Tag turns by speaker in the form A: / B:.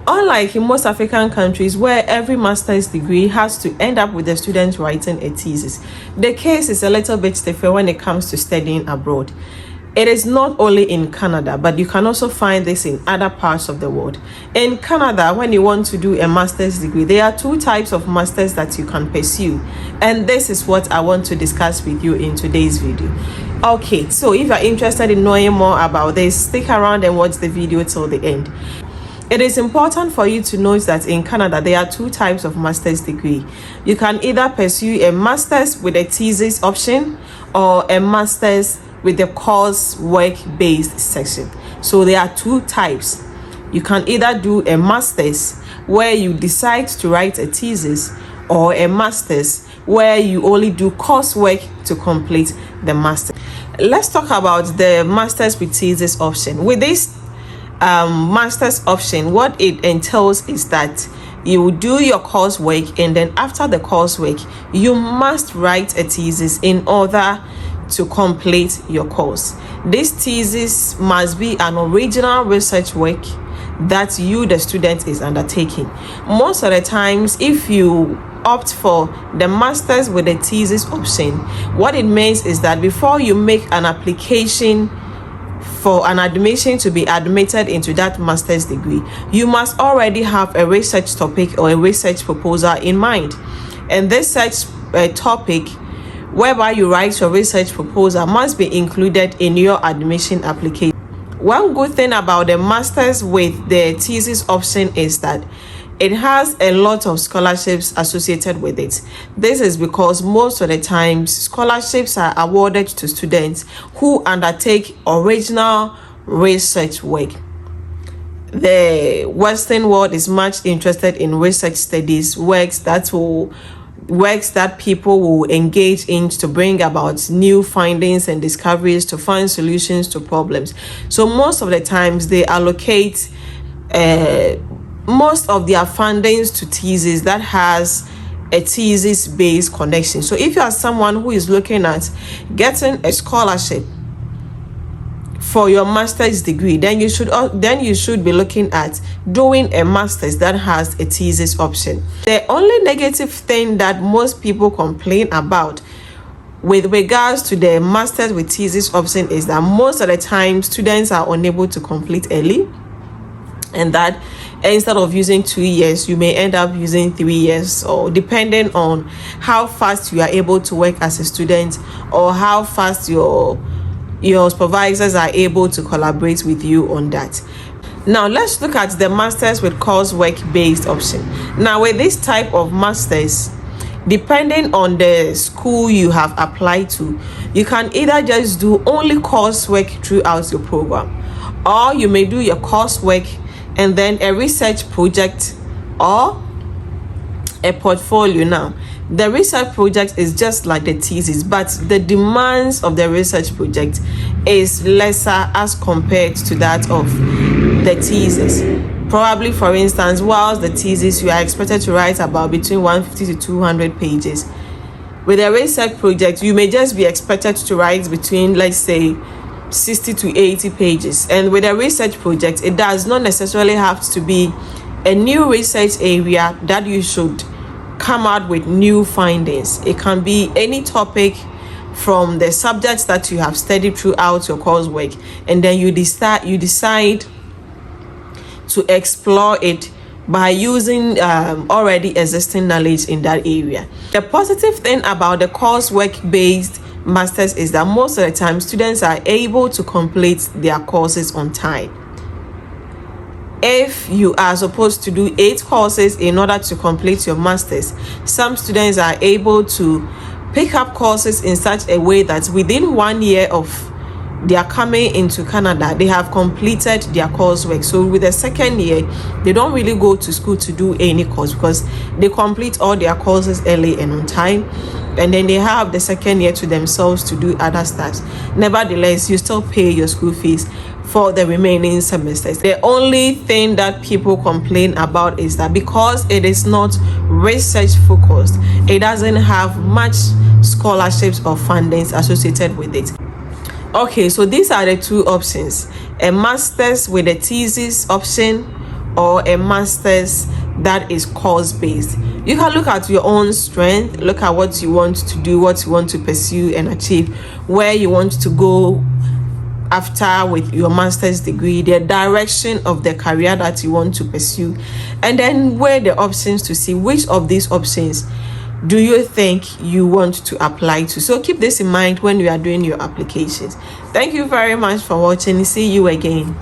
A: Unlike in most African countries where every master's degree has to end up with the student writing a thesis, the case is a little bit different when it comes to studying abroad. It is not only in Canada, but you can also find this in other parts of the world. In Canada, when you want to do a master's degree, there are two types of masters that you can pursue. And this is what I want to discuss with you in today's video. Okay, so if you're interested in knowing more about this, stick around and watch the video till the end. It is important for you to note that in Canada, there are two types of master's degree. You can either pursue a master's with a thesis option or a master's with the coursework-based section. So there are two types. You can either do a master's where you decide to write a thesis, or a master's where you only do coursework to complete the master. Let's talk about the master's with thesis option. With this master's option, what it entails is that you will do your coursework, and then after the coursework you must write a thesis in order to complete your course. This thesis must be an original research work that you, the student, is undertaking. Most of the times, if you opt for the master's with the thesis option, what it means is that before you make an application for an admission to be admitted into that master's degree, you must already have a research topic or a research proposal in mind. And this such topic whereby you write your research proposal must be included in your admission application. One good thing about the master's with the thesis option is that it has a lot of scholarships associated with it. This is because most of the times scholarships are awarded to students who undertake original research work. The Western world is much interested in research studies, works that people will engage in to bring about new findings and discoveries, to find solutions to problems. So most of the times they allocate most of their fundings to thesis that has a thesis-based connection. So if you are someone who is looking at getting a scholarship for your master's degree, then you should be looking at doing a master's that has a thesis option. The only negative thing that most people complain about with regards to the master's with thesis option is that most of the time students are unable to complete early, and that instead of using 2 years, you may end up using 3 years, or depending on how fast you are able to work as a student, or how fast your supervisors are able to collaborate with you on that. Now let's look at the master's with coursework-based option. Now with this type of master's, depending on the school you have applied to, you can either just do only coursework throughout your program, or you may do your coursework and then a research project or a portfolio. Now the research project is just like the thesis, but the demands of the research project is lesser as compared to that of the thesis. Probably, for instance, whilst the thesis you are expected to write about between 150 to 200 pages, with a research project you may just be expected to write between, let's say, 60 to 80 pages. And with a research project, it does not necessarily have to be a new research area that you should come out with new findings. It can be any topic from the subjects that you have studied throughout your coursework, and then you decide to explore it by using already existing knowledge in that area. The positive thing about the coursework-based masters is that most of the time students are able to complete their courses on time. If you are supposed to do 8 courses in order to complete your masters, some students are able to pick up courses in such a way that within 1 year of their coming into Canada, they have completed their coursework. So with the second year, they don't really go to school to do any course because they complete all their courses early and on time, and then they have the second year to themselves to do other stuff. Nevertheless, you still pay your school fees for the remaining semesters. The only thing that people complain about is that because it is not research focused, it doesn't have much scholarships or fundings associated with it. Okay, so these are the two options: a master's with a thesis option or a master's that is course-based. You can look at your own strength, look at what you want to do, what you want to pursue and achieve, where you want to go after with your master's degree, the direction of the career that you want to pursue, and then weigh the options to see which of these options do you think you want to apply to. So keep this in mind when you are doing your applications. Thank you very much for watching. See you again.